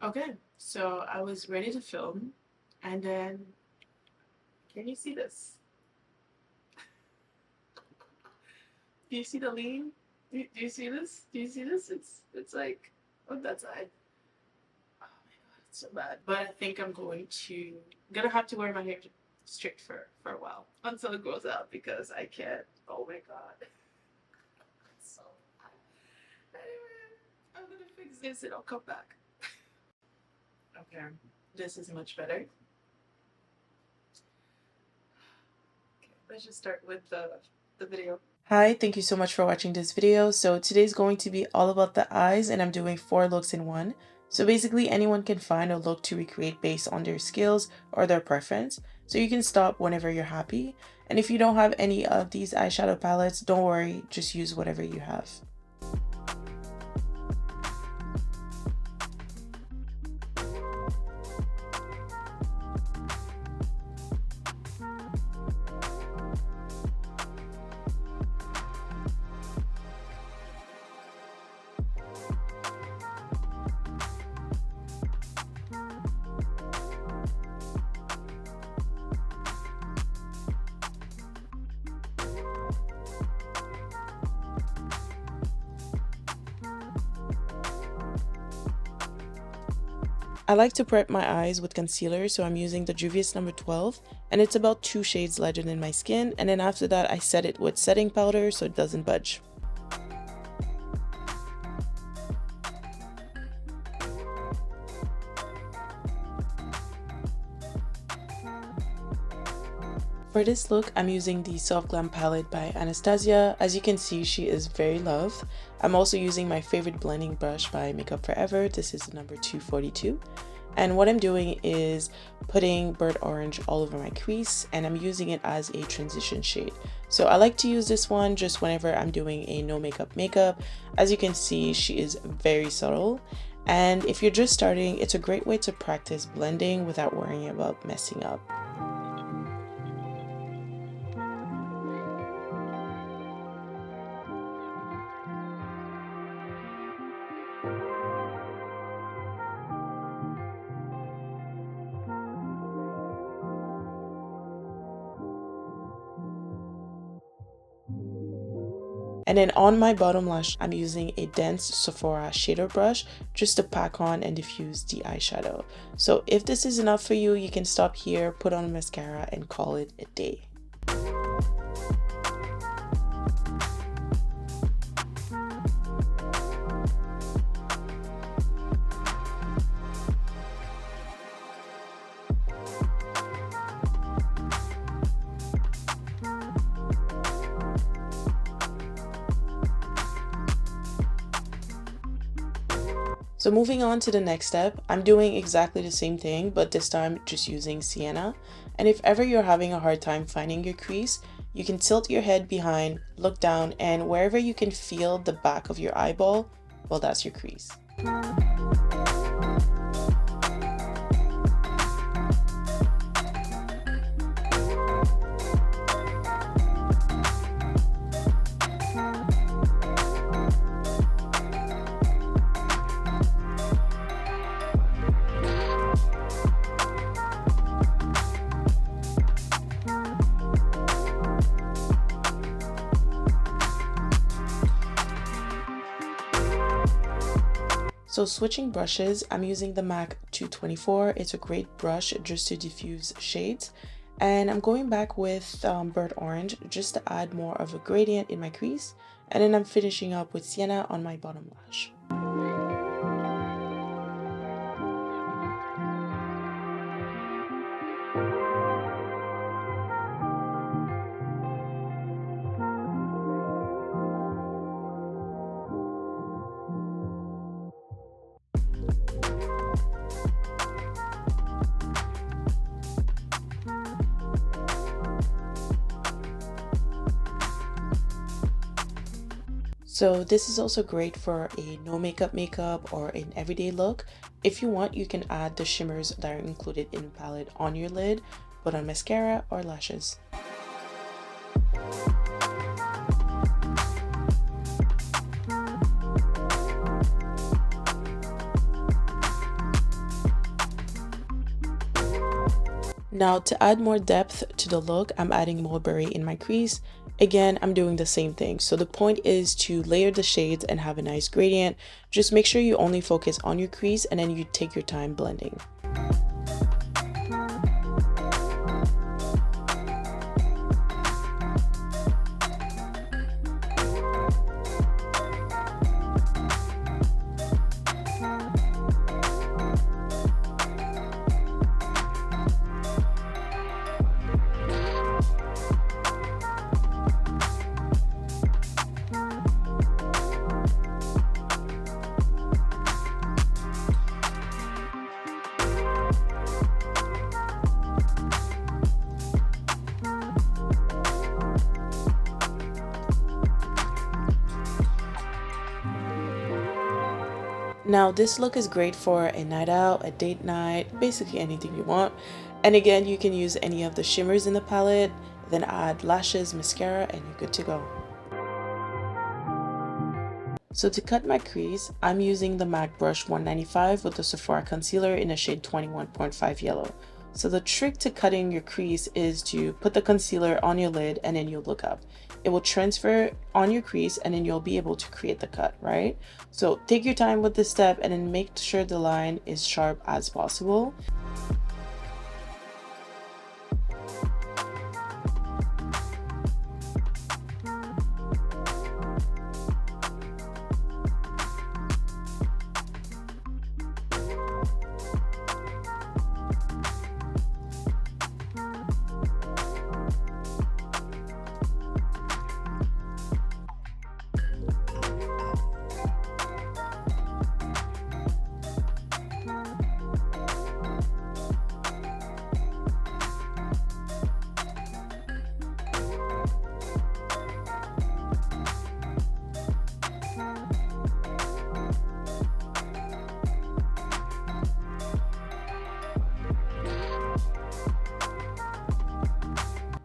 Okay, so I was ready to film, and then can you see this? Do you see the lean? Do you see this? Do you see this? It's like on that side. Oh my god, it's so bad. But I think I'm gonna have to wear my hair straight for a while until it grows out because I can't. Oh my god, it's so bad. Anyway, I'm gonna fix this and I'll come back. Okay, this is much better. Let's just start with the video. Hi, thank you so much for watching this video. So today's going to be all about the eyes, and I'm doing 4 looks in one. So basically anyone can find a look to recreate based on their skills or their preference. So you can stop whenever you're happy. And if you don't have any of these eyeshadow palettes, don't worry, just use whatever you have. I like to prep my eyes with concealer, so I'm using the Juvia's number 12, and it's about 2 shades lighter than my skin, and then after that I set it with setting powder so it doesn't budge. For this look, I'm using the Soft Glam palette by Anastasia. As you can see, she is very loved. I'm also using my favorite blending brush by Makeup Forever. This is the number 242. And what I'm doing is putting burnt orange all over my crease, and I'm using it as a transition shade. So I like to use this one just whenever I'm doing a no makeup. As you can see, she is very subtle. And if you're just starting, it's a great way to practice blending without worrying about messing up. And then on my bottom lash, I'm using a dense Sephora shader brush just to pack on and diffuse the eyeshadow. So if this is enough for you, you can stop here, put on mascara, and call it a day. So moving on to the next step, I'm doing exactly the same thing, but this time just using sienna. And if ever you're having a hard time finding your crease, you can tilt your head behind, look down, and wherever you can feel the back of your eyeball, well, that's your crease. So switching brushes, I'm using the MAC 224. It's a great brush just to diffuse shades. And I'm going back with burnt orange just to add more of a gradient in my crease. And then I'm finishing up with sienna on my bottom lash. So this is also great for a no makeup or an everyday look. If you want, you can add the shimmers that are included in the palette on your lid, put on mascara or lashes. Now to add more depth to the look, I'm adding mulberry in my crease. Again, I'm doing the same thing. So the point is to layer the shades and have a nice gradient. Just make sure you only focus on your crease and then you take your time blending. Now this look is great for a night out, a date night, basically anything you want. And again, you can use any of the shimmers in the palette, then add lashes, mascara, and you're good to go. So to cut my crease, I'm using the MAC brush 195 with the Sephora concealer in a shade 21.5 yellow. So the trick to cutting your crease is to put the concealer on your lid and then you'll look up. It will transfer on your crease and then you'll be able to create the cut, right? So take your time with this step and then make sure the line is sharp as possible.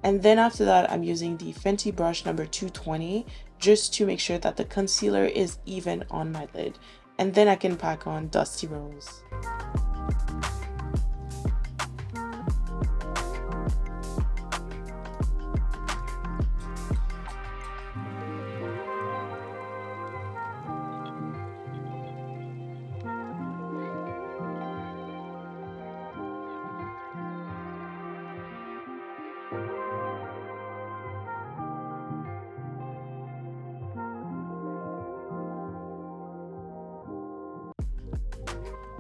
And then after that, I'm using the Fenty brush number 220 just to make sure that the concealer is even on my lid. And then I can pack on Dusty Rose.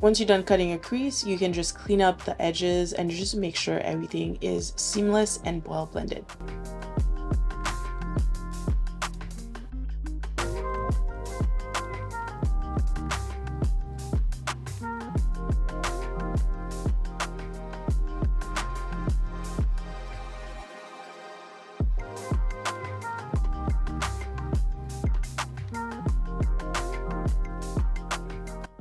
Once you're done cutting your crease, you can just clean up the edges and just make sure everything is seamless and well blended.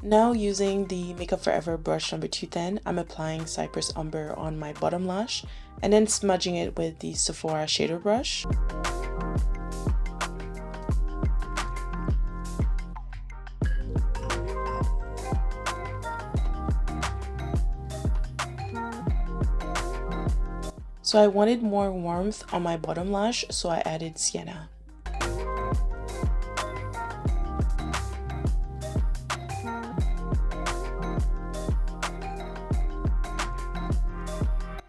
Now using the Makeup Forever brush number 210, I'm applying Cypress Umber on my bottom lash and then smudging it with the Sephora shader brush. So I wanted more warmth on my bottom lash, so I added sienna.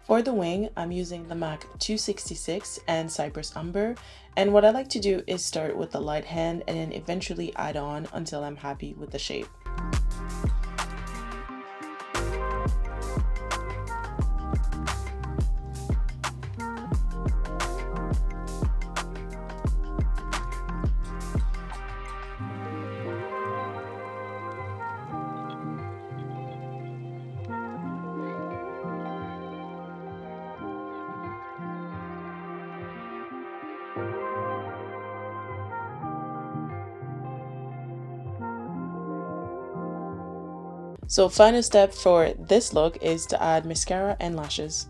For the wing, I'm using the MAC 266 and Cypress Umber, and what I like to do is start with the light hand and then eventually add on until I'm happy with the shape. So final step for this look is to add mascara and lashes.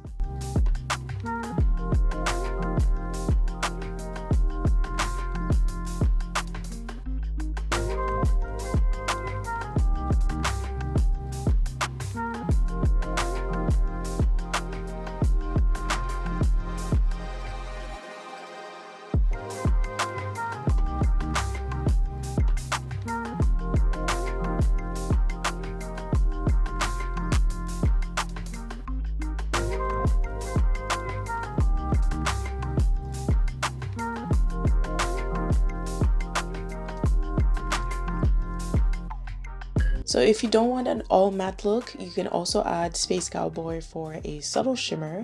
So if you don't want an all matte look, you can also add Space Cowboy for a subtle shimmer.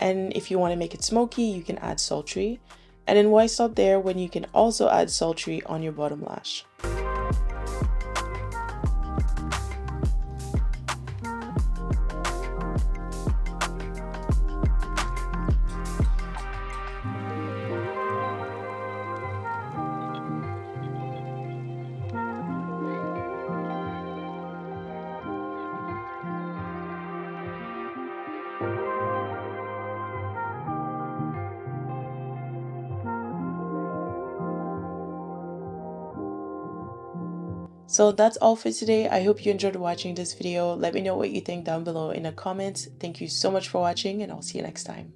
And if you want to make it smoky, you can add Sultry. And then why stop there when you can also add Sultry on your bottom lash? So that's all for today. I hope you enjoyed watching this video. Let me know what you think down below in the comments. Thank you so much for watching, and I'll see you next time.